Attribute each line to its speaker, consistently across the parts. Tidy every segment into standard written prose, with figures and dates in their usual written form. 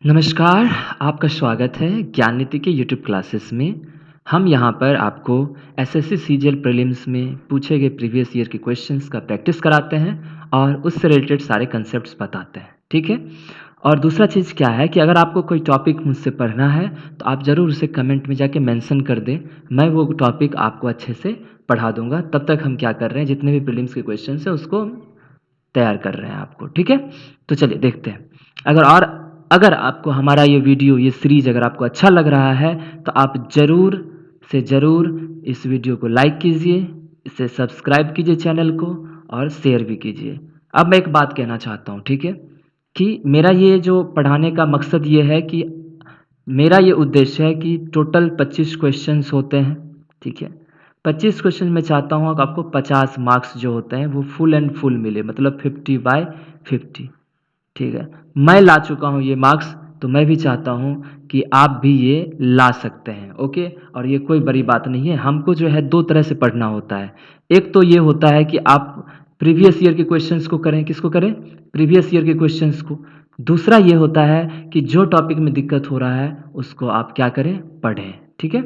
Speaker 1: नमस्कार, आपका स्वागत है ज्ञान नीति के यूट्यूब क्लासेस में। हम यहाँ पर आपको एसएससी सीजीएल प्रीलिम्स में पूछे गए प्रीवियस ईयर के क्वेश्चंस का प्रैक्टिस कराते हैं और उससे रिलेटेड सारे कंसेप्ट्स बताते हैं, ठीक है? और दूसरा चीज़ क्या है कि अगर आपको कोई टॉपिक मुझसे पढ़ना है, तो आप ज़रूर उसे कमेंट में जाके मेंशन कर दें। मैं वो टॉपिक आपको अच्छे से पढ़ा दूँगा। तब तक हम क्या कर रहे हैं, जितने भी प्रीलिम्स के क्वेश्चंस हैं, उसको तैयार कर रहे हैं आपको, ठीक है? तो चलिए देखते हैं। अगर आपको हमारा ये वीडियो, ये सीरीज़ अगर आपको अच्छा लग रहा है, तो आप ज़रूर से ज़रूर इस वीडियो को लाइक कीजिए, इसे सब्सक्राइब कीजिए चैनल को और शेयर भी कीजिए। अब मैं एक बात कहना चाहता हूँ, ठीक है? कि मेरा ये जो पढ़ाने का मकसद ये है कि मेरा ये उद्देश्य है कि टोटल 25 क्वेश्चंस होते हैं, ठीक है? 25 क्वेश्चन मैं चाहता हूँ कि आपको 50 मार्क्स जो होते हैं वो फुल एंड फुल मिले, मतलब 50/50, ठीक है? मैं ला चुका हूँ ये मार्क्स, तो मैं भी चाहता हूँ कि आप भी ये ला सकते हैं, ओके? और ये कोई बड़ी बात नहीं है। हमको जो है 2 तरह से पढ़ना होता है। एक तो ये होता है कि आप प्रीवियस ईयर के क्वेश्चंस को करें, किसको करें? प्रीवियस ईयर के क्वेश्चंस को। दूसरा ये होता है कि जो टॉपिक में दिक्कत हो रहा है, उसको आप क्या करें? पढ़ें, ठीक है?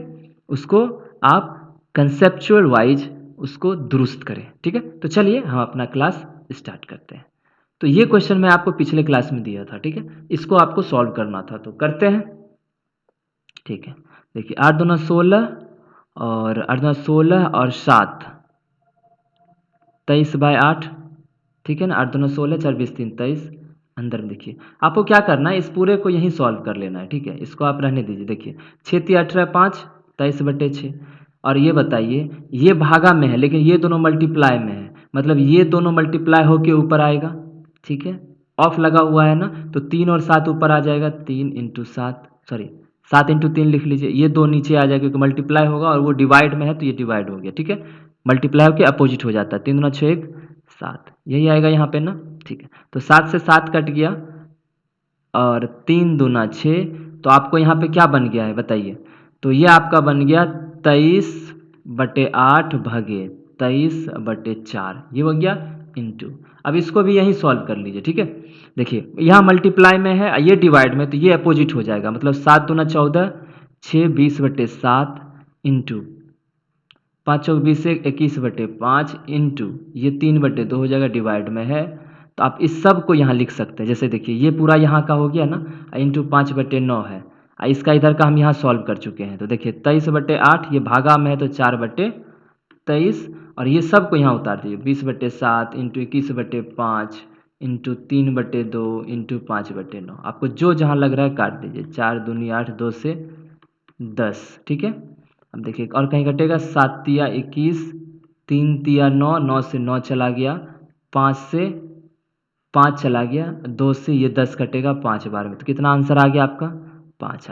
Speaker 1: उसको आप कंसेप्चुअल वाइज़ उसको दुरुस्त करें, ठीक है? तो चलिए हम अपना क्लास स्टार्ट करते हैं। तो ये क्वेश्चन मैं आपको पिछले क्लास में दिया था, ठीक है? इसको आपको सॉल्व करना था, तो करते हैं, ठीक है? देखिए 8 दूना 16 और 8 दूना 16 और 7 23/8, ठीक है ना? 8 दूना 16, 4 20 3 23। अंदर में देखिए, आपको क्या करना है, इस पूरे को यहीं सॉल्व कर लेना है, ठीक है? इसको आप रहने दीजिए। देखिए 6 तिया 18 5, 23/6। और ये बताइए, ये भागा में है लेकिन ये दोनों मल्टीप्लाई में है, मतलब ये दोनों मल्टीप्लाई होके ऊपर आएगा, ठीक है? ऑफ लगा हुआ है ना, तो 3 और 7 ऊपर आ जाएगा, 3 × 7, सॉरी 7 × 3 लिख लीजिए। ये 2 नीचे आ जाएगा क्योंकि मल्टीप्लाई होगा और वो डिवाइड में है, तो ये डिवाइड हो गया, ठीक है? मल्टीप्लाई होकर अपोजिट हो जाता है, 3 दूना 6 1 7, यही आएगा यहाँ पे ना, ठीक है? तो 7 से 7 कट गया और 3 दूना 6, तो आपको यहाँ पे क्या बन गया है बताइए? तो ये आपका बन गया 23/8 भागे 23/4, ये हो गया इंटू। अब इसको भी यहीं सॉल्व कर लीजिए, ठीक है? देखिए यहाँ मल्टीप्लाई में है, ये डिवाइड में, तो ये अपोजिट हो जाएगा, मतलब 7 दूना 14, 6 20/7 इंटू 5 चौक 20 21/5 इंटू ये 3/2 हो जाएगा, डिवाइड में है, तो आप इस सब को यहाँ लिख सकते हैं। जैसे देखिए ये पूरा यहाँ का हो गया ना, इंटू 5/9 है, इसका इधर का हम यहाँ सॉल्व कर चुके हैं। तो देखिए 23/8, ये भागा में है तो 4/23, और ये सब को यहाँ उतार दीजिए, 20/7 इंटू 21/5 इंटू 3/2 इंटू 5/9। आपको जो जहाँ लग रहा है काट दीजिए, 4 दूनी 8, 2 से 10, ठीक है? अब देखिए और कहीं घटेगा, 7 तिया 21, 3 तिया 9, 9 से 9 चला गया, 5 से 5 चला गया, 2 से ये 10 कटेगा 5 बार में, तो कितना आंसर आ गया आपका? 5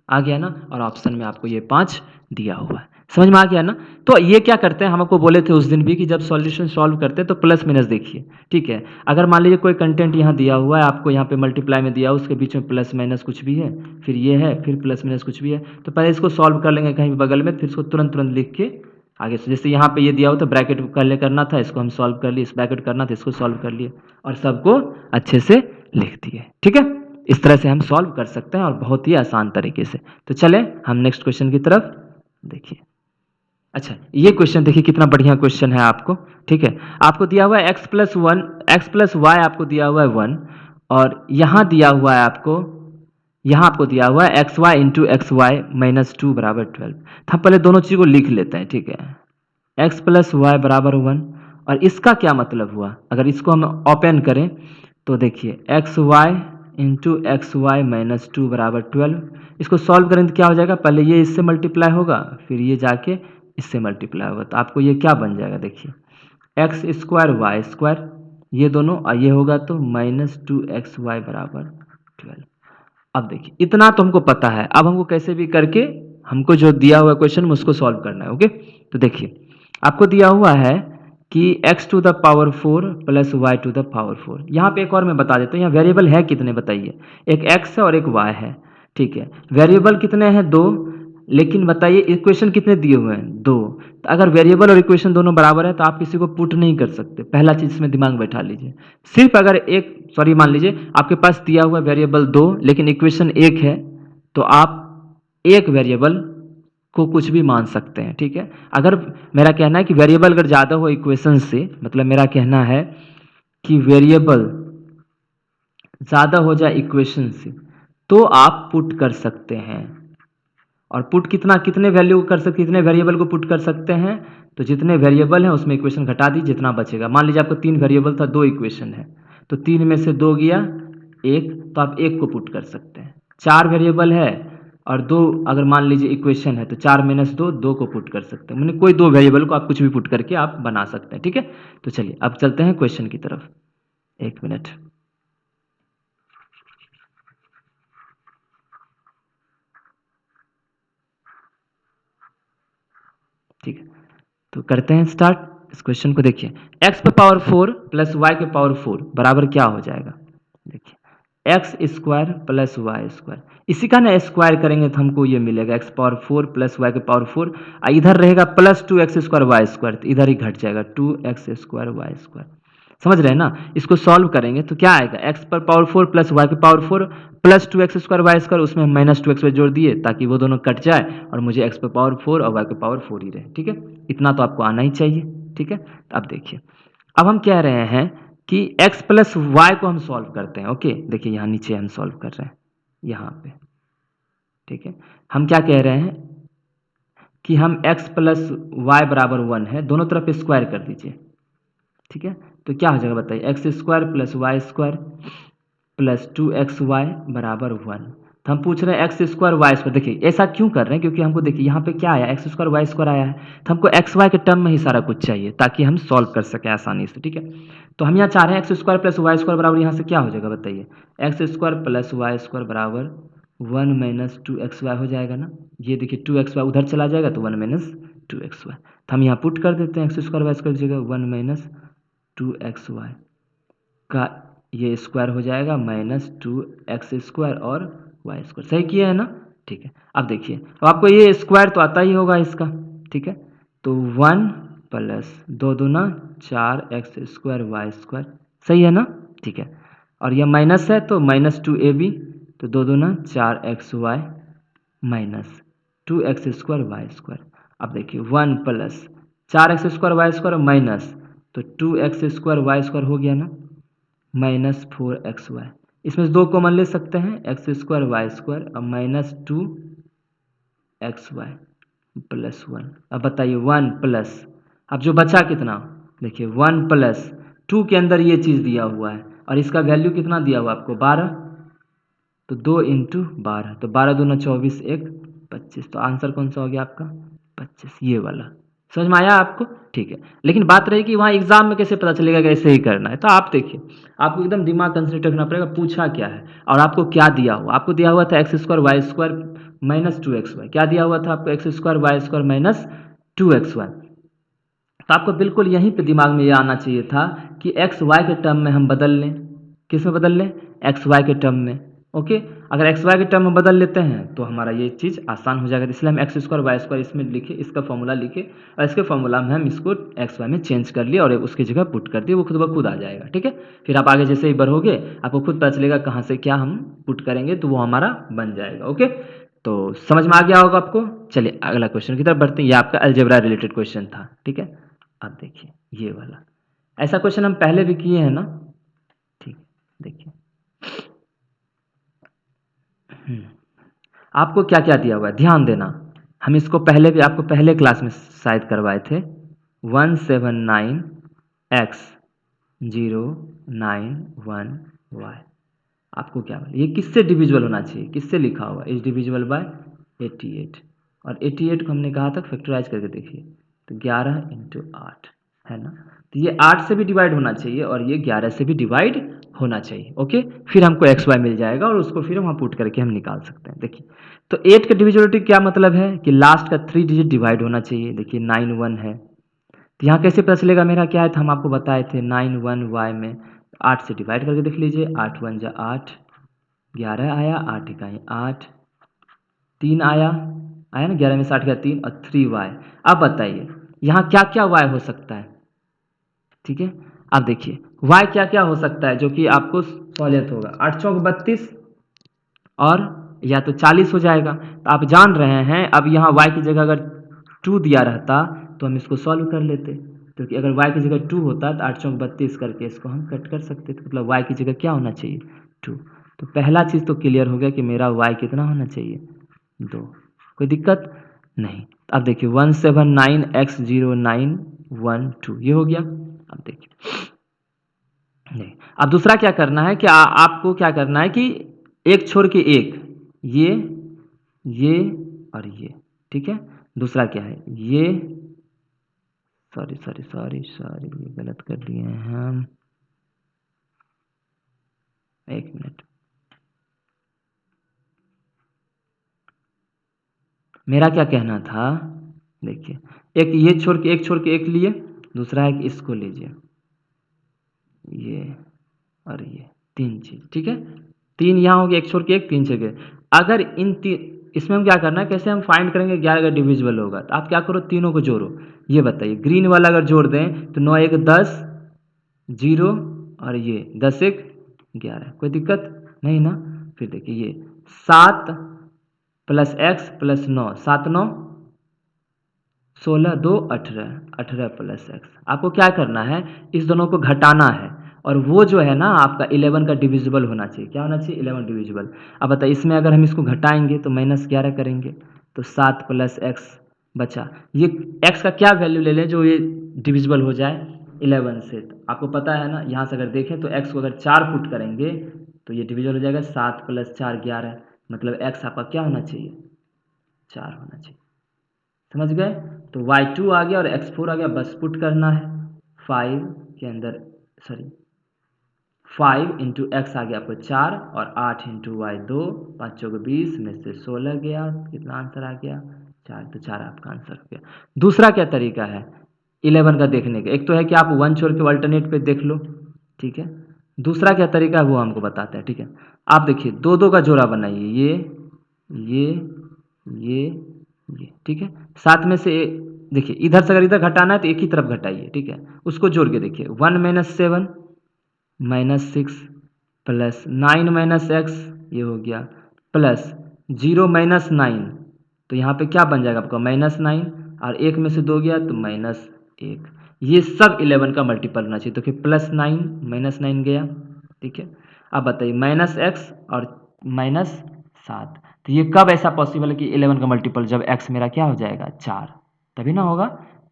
Speaker 1: आ गया ना? और ऑप्शन में आपको ये 5 दिया हुआ है। समझ में आ गया ना? तो ये क्या करते हैं, हम आपको बोले थे उस दिन भी कि जब सॉल्यूशन सॉल्व करते हैं तो प्लस माइनस देखिए, ठीक है? अगर मान लीजिए कोई कंटेंट यहाँ दिया हुआ है, आपको यहाँ पे मल्टीप्लाई में दिया है, उसके बीच में प्लस माइनस कुछ भी है, फिर ये है, फिर प्लस माइनस कुछ भी है, तो पहले इसको सॉल्व कर लेंगे कहीं भी बगल में, फिर इसको तुरंत तुरंत लिख के आगे से, जैसे यहाँ पे ये दिया हो तो ब्रैकेट पहले करना था, इसको हम सॉल्व कर लिए, इस ब्रैकेट करना था, इसको सॉल्व कर लिए और सबको अच्छे से लिख दिए, ठीक है? इस तरह से हम सॉल्व कर सकते हैं और बहुत ही आसान तरीके से। तो चलें हम नेक्स्ट क्वेश्चन की तरफ देखिए। अच्छा, ये क्वेश्चन देखिए कितना बढ़िया क्वेश्चन है आपको, ठीक है? आपको दिया हुआ है x प्लस वाई आपको दिया हुआ है 1, और यहाँ दिया हुआ है आपको, यहाँ आपको दिया हुआ है x y into x y minus 2 बराबर 12। तो हम पहले दोनों चीज़ को लिख लेते हैं, ठीक है? एक्स प्लस वाई बराबर 1, और इसका क्या मतलब हुआ, अगर इसको हम ओपन करें तो देखिए x y into x y minus 2 बराबर 12। इसको सॉल्व करें तो क्या हो जाएगा, पहले ये इससे मल्टीप्लाई होगा, फिर ये जाके इससे मल्टीप्लाई होगा, तो आपको ये क्या बन जाएगा, देखिए एक्स स्क्वायर वाई स्क्वायर, ये दोनों, और ये होगा तो माइनस 2xy बराबर 12। अब देखिए इतना तो हमको पता है, अब हमको कैसे भी करके हमको जो दिया हुआ क्वेश्चन में उसको सॉल्व करना है, ओके? तो देखिए आपको दिया हुआ है कि x to the power 4 plus y to the power 4। यहाँ पे एक और मैं बता देता हूँ, यहाँ वेरिएबल है कितने बताइए, एक x है और एक y है, ठीक है? वेरिएबल कितने हैं, 2, लेकिन बताइए इक्वेशन कितने दिए हुए हैं, 2। तो अगर वेरिएबल और इक्वेशन दोनों बराबर है तो आप किसी को पुट नहीं कर सकते, पहला चीज़ इसमें दिमाग में बैठा लीजिए। सिर्फ अगर एक सॉरी मान लीजिए आपके पास दिया हुआ वेरिएबल 2 लेकिन इक्वेशन 1 है, तो आप एक वेरिएबल को कुछ भी मान सकते हैं, ठीक है। अगर मेरा कहना है कि वेरिएबल अगर ज़्यादा हो इक्वेशन से, मतलब मेरा कहना है कि वेरिएबल ज़्यादा हो जाए इक्वेशन से, तो आप पुट कर सकते हैं। और पुट कितने वैल्यू कर सकते, कितने वेरिएबल को पुट कर सकते हैं, तो जितने वेरिएबल हैं उसमें इक्वेशन घटा दी, जितना बचेगा। मान लीजिए आपको 3 वेरिएबल था, 2 इक्वेशन है, तो 3 में से 2 गया 1, तो आप 1 को पुट कर सकते हैं। 4 वेरिएबल है और 2 अगर मान लीजिए इक्वेशन है, तो 4 - 2 2 को पुट कर सकते हैं। मैंने कोई 2 वेरिएबल को आप कुछ भी पुट करके आप बना सकते हैं, ठीक है। तो चलिए अब चलते हैं क्वेश्चन की तरफ। 1 मिनट। ठीक है, तो करते हैं स्टार्ट। इस क्वेश्चन को देखिए, x पे पावर 4 प्लस y के पावर 4 बराबर क्या हो जाएगा। देखिए x square plus y square, इसी का ना स्क्वायर करेंगे तो हमको ये मिलेगा x पावर 4 प्लस वाई के पावर 4, इधर रहेगा plus 2x square y square, तो इधर ही घट जाएगा 2x स्क्वायर वाई स्क्वायर। समझ रहे हैं ना। इसको सॉल्व करेंगे तो क्या आएगा, x पर पावर 4 प्लस वाई के power 4 plus 2x square y square, उसमें माइनस 2x जोड़ दिए ताकि वो दोनों कट जाए और मुझे x पर पावर 4 और y के पावर 4 ही रहे, ठीक है। इतना तो आपको आना ही चाहिए, ठीक है। तो अब देखिए, अब हम कह रहे हैं कि x प्लस वाई को हम सॉल्व करते हैं। ओके, देखिए यहाँ नीचे हम सॉल्व कर रहे हैं, यहाँ पे, ठीक है। हम क्या कह रहे हैं कि हम x प्लस वाई बराबर 1 है, दोनों तरफ स्क्वायर कर दीजिए, ठीक है। तो क्या हो जाएगा बताइए, x square plus y square plus 2xy बराबर 1। तो हम पूछ रहे हैं एक्स स्क्वायर वाई स्क्वायर। देखिए ऐसा क्यों कर रहे हैं, क्योंकि हमको देखिए यहाँ पे क्या आया, एक्स स्क्वायर वाई स्क्वायर आया है, तो हमको एक्स वाई के टर्म में ही सारा कुछ चाहिए ताकि हम सॉल्व कर सकें आसानी से, ठीक है। तो हम यहाँ चाह रहे हैं x square plus y square बराबर, यहाँ से क्या हो जाएगा बताइए, x square plus y square बराबर 1 माइनस 2xy हो जाएगा ना। ये देखिए 2xy उधर चला जाएगा तो 1 माइनस 2xy, तो हम यहाँ पुट कर देते हैं एक्स स्क्वायर वाई स्क्वायर की जगह 1 माइनस 2xy का ये स्क्वायर हो जाएगा माइनस 2x स्क्वायर और वाई स्क्वायर। सही किया है ना, ठीक है। अब देखिए, अब आपको ये स्क्वायर तो आता ही होगा इसका, ठीक है। तो 1 प्लस 2 दूना 4x स्क्वायर वाई स्क्वायर, सही है ना, ठीक है। और यह माइनस है तो माइनस 2ab, तो 2 दूना 4xy minus 2x square y square. अब देखिए 1 plus 4x square y square minus, तो 2x स्क्वायर वाई स्क्वायर हो गया ना, माइनस 4xy। इसमें से 2 कॉमन ले सकते हैं, एक्स स्क्वायर वाई स्क्वायर और माइनस 2xy प्लस 1। अब बताइए 1 प्लस, अब जो बचा कितना, देखिए 1 प्लस 2 के अंदर ये चीज़ दिया हुआ है और इसका वैल्यू कितना दिया हुआ आपको 12, तो 2 इंटू 12, तो 12 दूना 24 1 25, तो आंसर कौन सा हो गया आपका 25, ये वाला। समझ में आया आपको, ठीक है। लेकिन बात रही कि वहाँ एग्जाम में कैसे पता चलेगा कि ऐसे ही करना है, तो आप देखिए आपको एकदम दिमाग कंसंट्रेट रखना पड़ेगा, पूछा क्या है और आपको क्या दिया हुआ। आपको दिया हुआ था x square y square minus 2xy, क्या दिया हुआ था आपको, x square y square minus 2xy। तो आपको बिल्कुल यहीं पे दिमाग में ये आना चाहिए था कि एक्स वाई के टर्म में हम बदल लें, किस में बदल लें, एक्स वाई के टर्म में। ओके, अगर एक्स वाई के टर्म में बदल लेते हैं तो हमारा ये चीज़ आसान हो जाएगा, इसलिए हम एक्स स्क्वायर वाई स्क्वायर इसमें लिखे, इसका फॉर्मूला लिखे और इसके फॉर्मूला में हम इसको एक्स वाई में चेंज कर लिए और उसकी जगह पुट कर दिए, वो खुद ब खुद आ जाएगा, ठीक है। फिर आप आगे जैसे ही बढ़ोगे आपको खुद पता चलेगा कहाँ से क्या हम पुट करेंगे, तो वो हमारा बन जाएगा। ओके, तो समझ में आ गया होगा आपको। चलिए अगला क्वेश्चन की तरफ बढ़ते हैं, ये आपका अलजेब्रा रिलेटेड क्वेश्चन था, ठीक है। अब देखिए ये वाला, ऐसा क्वेश्चन हम पहले भी किए हैं ना, ठीक है। देखिए आपको क्या क्या दिया हुआ है, ध्यान देना। हम इसको पहले भी आपको पहले क्लास में शायद करवाए थे, 179x091y। आपको क्या बोला, ये किससे डिविजिबल होना चाहिए, किससे लिखा हुआ, इज डिविजिबल बाय 88, और 88 को हमने कहा था फैक्टराइज करके देखिए, तो 11 इंटू 8 है ना, तो ये 8 से भी डिवाइड होना चाहिए और ये 11 से भी डिवाइड होना चाहिए। ओके, फिर हमको एक्स वाई मिल जाएगा और उसको फिर वहाँ पुट करके हम निकाल सकते हैं। देखिए तो 8 का डिविजिबिलिटी क्या मतलब है कि लास्ट का 3 डिजिट डिवाइड होना चाहिए। देखिए 9 1 है, तो यहाँ कैसे पता चलेगा मेरा क्या है, तो हम आपको बताए थे 9 1 y में 8 से डिवाइड करके देख लीजिए, 8 1 जा 8, 11 आया, 8 इकाई 8, 3 आया, आया ना, 11 में 60 गया 3 और 3y। अब बताइए यहाँ क्या क्या y हो सकता है, ठीक है। अब देखिए y क्या क्या हो सकता है जो कि आपको सहूलियत होगा, 8 चौक 32 और या तो 40 हो जाएगा। तो आप जान रहे हैं अब यहाँ y की जगह अगर 2 दिया रहता तो हम इसको सॉल्व कर लेते, क्योंकि अगर y की जगह 2 होता तो 8 चौक 32 करके इसको हम कट कर सकते थे, मतलब y की जगह क्या होना चाहिए 2। तो पहला चीज़ तो क्लियर हो गया कि मेरा y कितना होना चाहिए 2, कोई दिक्कत नहीं। अब देखिए 179x0912 ये हो गया। अब देखिए नहीं, अब दूसरा क्या करना है कि आपको क्या करना है कि एक छोड़ के एक, ये और ये, ठीक है। दूसरा क्या है ये, सॉरी सॉरी सॉरी सॉरी ये गलत कर दिए हैं हम, एक मिनट, मेरा क्या कहना था, देखिए एक छोड़ के एक लिए, दूसरा है कि इसको लीजिए ये और ये, तीन चीज, ठीक है। तीन यहाँ हो गया, एक छोड़ के एक, तीन जगह। अगर इन तीन, इसमें हम क्या करना है, कैसे हम फाइंड करेंगे 11 का डिविजिबल होगा, तो आप क्या करो तीनों को जोड़ो। ये बताइए ग्रीन वाला अगर जोड़ दें तो 9 1 10 0 और ये 10 1 11, कोई दिक्कत नहीं ना। फिर देखिए ये 7 plus x plus 9, 7 9 16 2 18, 18 plus x. आपको क्या करना है, इस दोनों को घटाना है, और वो जो है ना आपका 11 का डिविजिबल होना चाहिए, क्या होना चाहिए 11 डिविजिबल। अब बताइए इसमें अगर हम इसको घटाएंगे तो -11 करेंगे तो 7 प्लस एक्स बचा। ये एक्स का क्या वैल्यू ले लें जो ये डिविजिबल हो जाए 11 से, तो आपको पता है ना, यहाँ से अगर देखें तो एक्स को अगर 4 फुट करेंगे तो ये डिविजिबल हो जाएगा 7 प्लस 4 11, मतलब एक्स आपका क्या होना चाहिए 4 होना चाहिए, समझ गए। तो y2 आ गया और x4 आ गया, बस पुट करना है 5 के अंदर, सॉरी 5 इंटू एक्स आ गया आपको 4 और 8 इंटू वाई 2, 5 चौक 20 में से 16 गया, कितना आंसर आ गया 4, तो 4 आपका आंसर हो गया। दूसरा क्या तरीका है 11 का देखने का, एक तो है कि आप 1 छोड़ के अल्टरनेट पे देख लो, ठीक है। दूसरा क्या तरीका है वो हमको बताते हैं, ठीक है। आप देखिए दो दो का जोड़ा बनाइए, ये ये ठीक है। साथ में से देखिए इधर से अगर इधर घटाना है तो एक ही तरफ घटाइए, ठीक है। उसको जोड़ के देखिए 1 - 7 -6 प्लस 9 - x, ये हो गया, प्लस 0 - 9, तो यहाँ पे क्या बन जाएगा आपका -9, और एक में से 2 गया तो -1। ये सब 11 का मल्टीपल होना चाहिए, तो फिर +9 -9 गया, ठीक है। अब बताइए -x और -7, तो ये कब ऐसा पॉसिबल है कि 11 का मल्टीपल, जब x मेरा क्या हो जाएगा 4, तभी ना होगा।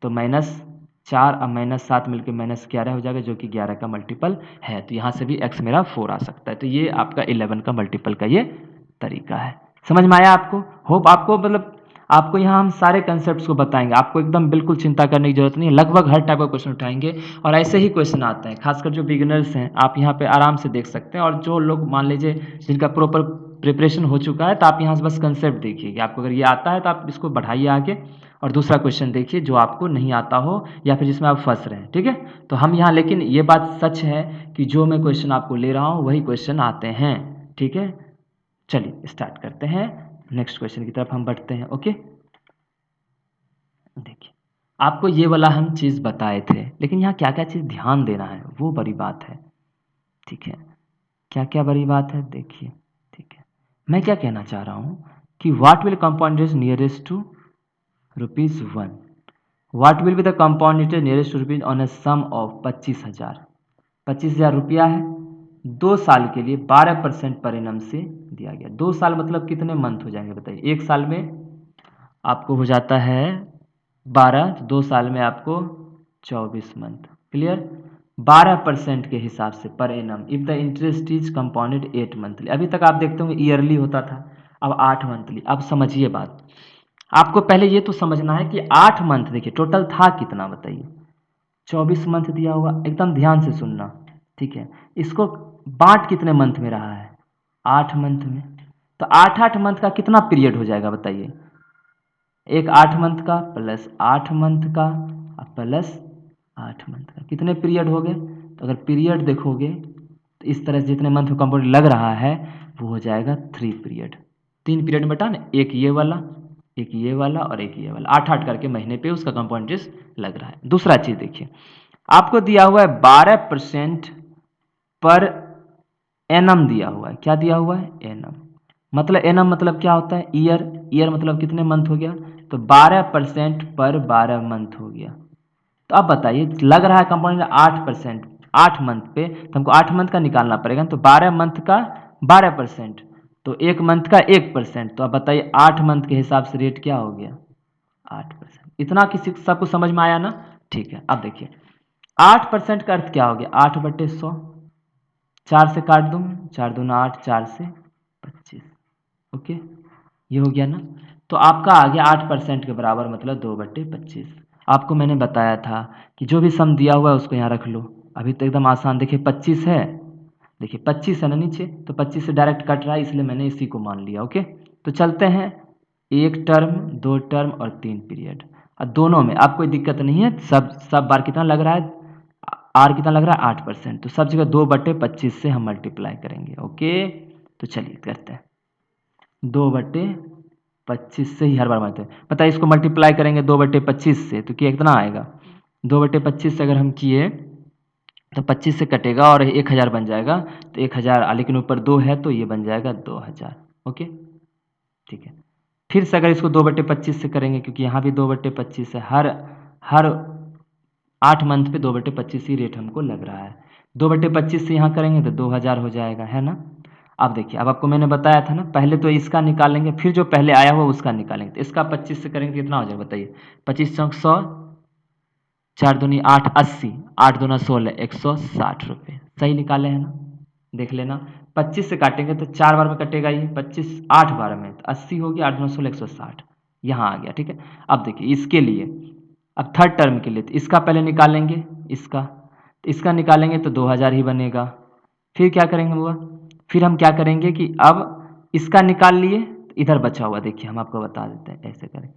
Speaker 1: तो -4 और -7 मिलकर -11 हो जाएगा, जो कि 11 का मल्टीपल है। तो यहाँ से भी x मेरा 4 आ सकता है। तो ये आपका 11 का मल्टीपल का ये तरीका है। समझ में आया आपको? होप आपको, मतलब आपको यहाँ हम सारे कंसेप्ट को बताएंगे, आपको एकदम बिल्कुल चिंता करने की जरूरत नहीं है। लगभग हर टाइप का क्वेश्चन उठाएंगे और ऐसे ही क्वेश्चन आते हैं, खासकर जो बिगिनर्स हैं आप यहाँ पे आराम से देख सकते हैं। और जो लोग मान लीजिए जिनका प्रॉपर प्रिपरेशन हो चुका है, तो आप यहाँ से बस कंसेप्ट देखिए कि आपको अगर ये आता है तो आप इसको बढ़ाइए आगे, और दूसरा क्वेश्चन देखिए जो आपको नहीं आता हो या फिर जिसमें आप फंस रहे हैं, ठीक है। तो हम यहाँ, लेकिन ये बात सच है कि जो मैं क्वेश्चन आपको ले रहा हूँ वही क्वेश्चन आते हैं, ठीक है। चलिए स्टार्ट करते हैं, नेक्स्ट क्वेश्चन की तरफ हम बढ़ते हैं। ओके, देखिए आपको ये वाला हम चीज़ बताए थे, लेकिन यहाँ क्या क्या चीज़ ध्यान देना है वो बड़ी बात है, ठीक है। क्या क्या बड़ी बात है देखिए, ठीक है। मैं क्या कहना चाह रहा हूँ कि what will compound is nearest to ₹1, what will be the compound interest nearest to rupees on a sum of 25,000, 25,000 रुपया है, 2 साल के लिए 12% पर एनम से दिया गया। 2 साल मतलब कितने मंथ हो जाएंगे बताइए, एक साल में आपको हो जाता है 12, 2 साल में आपको 24 मंथ, क्लियर। 12% के हिसाब से per annum if the interest is compounded 8 monthly. अभी तक आप देखते होंगे ईयरली होता था, अब 8 मंथली। अब समझिए बात, आपको पहले ये तो समझना है कि 8 मंथ, देखिए टोटल था कितना बताइए, 24 मंथ दिया हुआ, एकदम ध्यान से सुनना, ठीक है। इसको बांट कितने मंथ में रहा है, 8 मंथ में। तो 8 मंथ का कितना पीरियड हो जाएगा बताइए, एक 8 मंथ का प्लस 8 मंथ का प्लस 8 मंथ का, कितने पीरियड हो गए। तो अगर पीरियड देखोगे तो इस तरह से जितने मंथ में कंपाउंड लग रहा है वो हो जाएगा 3 पीरियड। 3 पीरियड में बटा ना, एक ये वाला, एक ये वाला और एक ये वाला, 8-8 करके महीने पे उसका कंपाउंड इंटरेस्ट लग रहा है। दूसरा चीज़ देखिए, आपको दिया हुआ है 12% पर एनम दिया हुआ है। क्या दिया हुआ है? एनम। मतलब एनम मतलब क्या होता है? ईयर। ईयर मतलब कितने मंथ हो गया? तो 12% पर 12 मंथ हो गया। तो अब बताइए, लग रहा है कंपाउंड 8%, 8 मंथ पे, तो हमको 8 मंथ का निकालना पड़ेगा। तो 12 मंथ का 12%, तो 1 मंथ का 1%। तो अब बताइए 8 मंथ के हिसाब से रेट क्या हो गया? 8%। इतना किसी सबको समझ में आया ना? ठीक है। अब देखिए 8% का अर्थ क्या हो गया? 8/100, 4 से काट दूँ, 4 दूना 8, 4 से 25। ओके, ये हो गया ना? तो आपका आ गया 8% के बराबर, मतलब 2/25। आपको मैंने बताया था कि जो भी सम दिया हुआ है उसको यहाँ रख लो। अभी तो एकदम आसान, देखिए 25 है, देखिए 25 है ना नीचे, तो 25 से डायरेक्ट कट रहा है, इसलिए मैंने इसी को मान लिया। ओके, तो चलते हैं 1 टर्म, 2 टर्म और 3 पीरियड। और दोनों में आप कोई दिक्कत नहीं है, सब बार कितना लग रहा है? आर कितना लग रहा है? 8%। तो सब जगह 2/25 से हम मल्टीप्लाई करेंगे। ओके, तो चलिए करते हैं। 2/25 से ही हर बार मारते हैं। पता है, इसको मल्टीप्लाई करेंगे 2/25 से तो कितना आएगा? 2/25 से अगर हम किए तो 25 से कटेगा और 1000 बन जाएगा। तो 1000, लेकिन ऊपर 2 है तो ये बन जाएगा 2000। ओके, ठीक है। फिर से अगर इसको 2/25 से करेंगे, क्योंकि यहाँ भी 2/25 है, हर 8 मंथ पे 2/25 ही रेट हमको लग रहा है। 2/25 से यहाँ करेंगे तो 2000 हो जाएगा, है ना? अब देखिए, अब आपको मैंने बताया था ना, पहले तो इसका निकालेंगे, फिर जो पहले आया हुआ उसका निकालेंगे। तो इसका 25 से करेंगे कितना हो जाएगा बताइए? 25 चौक 100, 4 दूनी 8, 80, 8 दूना 16, 160 रुपये। सही निकाले हैं ना? देख लेना। 25 से काटेंगे तो 4 बार में कटेगा ये, 25 8 बार में तो 80 हो गया, 8 दूना 16, 160, यहाँ आ गया। ठीक है। अब देखिए इसके लिए, अब थर्ड टर्म के लिए, तो इसका पहले निकालेंगे, इसका निकालेंगे तो 2000 ही बनेगा। फिर क्या करेंगे बुआ? फिर हम क्या करेंगे कि अब इसका निकाल लिए, इधर बचा हुआ देखिए हम आपको बता देते हैं ऐसे करके।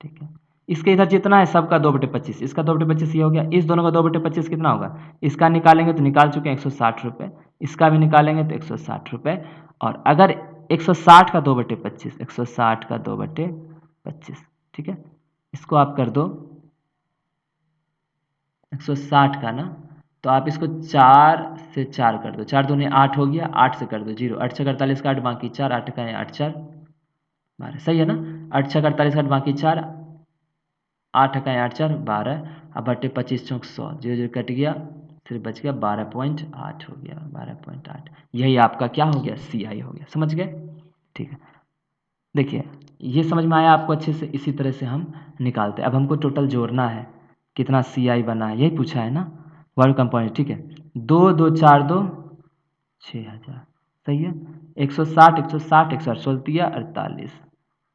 Speaker 1: ठीक है, इसके इधर जितना है सबका 2/25, इसका 2/25 ये हो गया, इस दोनों का 2/25 कितना होगा? इसका निकालेंगे तो निकाल चुके हैं 160 रुपये, इसका भी निकालेंगे तो 160 रुपये। और अगर 160 का 2/25, 160 का 2/25, ठीक है, इसको आप कर दो 160 का ना, तो आप इसको 4 से 4 कर दो, 4 दूनी 8 हो गया, 8 से कर दो 0, 8 6 48 का 8 बाकी 4, 8 का 8 4 12, सही है ना? 8 6 48 का 8 बाकी 4, 8 का 8 4 12, अब बटे 25 चौक 100, 0 0 कट गया, फिर बच गया 12.8 हो गया, 12.8। यही आपका क्या हो गया? CI हो गया। समझ गए? ठीक है। देखिए ये समझ में आया आपको अच्छे से? इसी तरह से हम निकालते हैं। अब हमको टोटल जोड़ना है, कितना CI बना है, यही पूछा है ना, वर्ड कंपाउंड। ठीक है, 2 2 4 2 6000, सही है। 160 160 160 16 48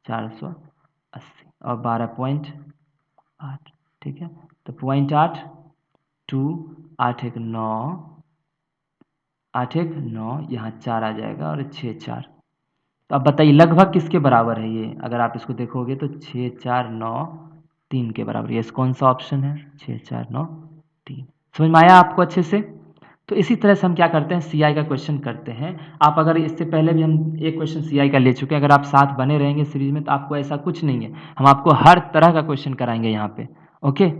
Speaker 1: 480 और 12.8। ठीक है, तो 0.8 2 8 1 9, 8 1 9, यहाँ 4 आ जाएगा और 6 4। तो अब बताइए लगभग किसके बराबर है ये? अगर आप इसको देखोगे तो 6 4 9 3 के बराबर। ये कौन सा ऑप्शन है? 6 4 9 3। समझ में आया आपको अच्छे से? तो इसी तरह से हम क्या करते हैं, CI का क्वेश्चन करते हैं। आप अगर इससे पहले भी हम एक क्वेश्चन CI का ले चुके हैं, अगर आप साथ बने रहेंगे सीरीज में तो आपको ऐसा कुछ नहीं है, हम आपको हर तरह का क्वेश्चन कराएंगे यहाँ पे। ओके,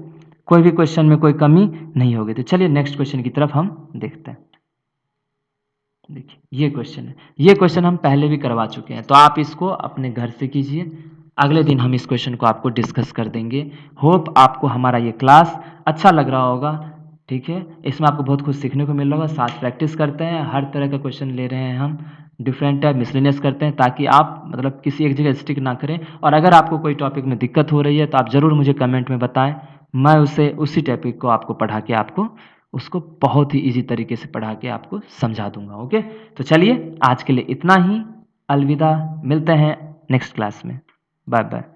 Speaker 1: कोई भी क्वेश्चन में कोई कमी नहीं होगी। तो चलिए नेक्स्ट क्वेश्चन की तरफ हम देखते हैं। देखिए ये क्वेश्चन है, ये क्वेश्चन हम पहले भी करवा चुके हैं, तो आप इसको अपने घर से कीजिए। अगले दिन हम इस क्वेश्चन को आपको डिस्कस कर देंगे। होप आपको हमारा ये क्लास अच्छा लग रहा होगा। ठीक है, इसमें आपको बहुत कुछ सीखने को मिल रहा होगा। साथ प्रैक्टिस करते हैं, हर तरह का क्वेश्चन ले रहे हैं हम, डिफरेंट टाइप मिसलेनियस करते हैं, ताकि आप मतलब किसी एक जगह स्टिक ना करें। और अगर आपको कोई टॉपिक में दिक्कत हो रही है तो आप ज़रूर मुझे कमेंट में बताएं, मैं उसी टॉपिक को आपको पढ़ा के आपको उसको बहुत ही ईजी तरीके से पढ़ा के आपको समझा दूंगा। ओके, तो चलिए आज के लिए इतना ही, अलविदा, मिलते हैं नेक्स्ट क्लास में। Bye bye.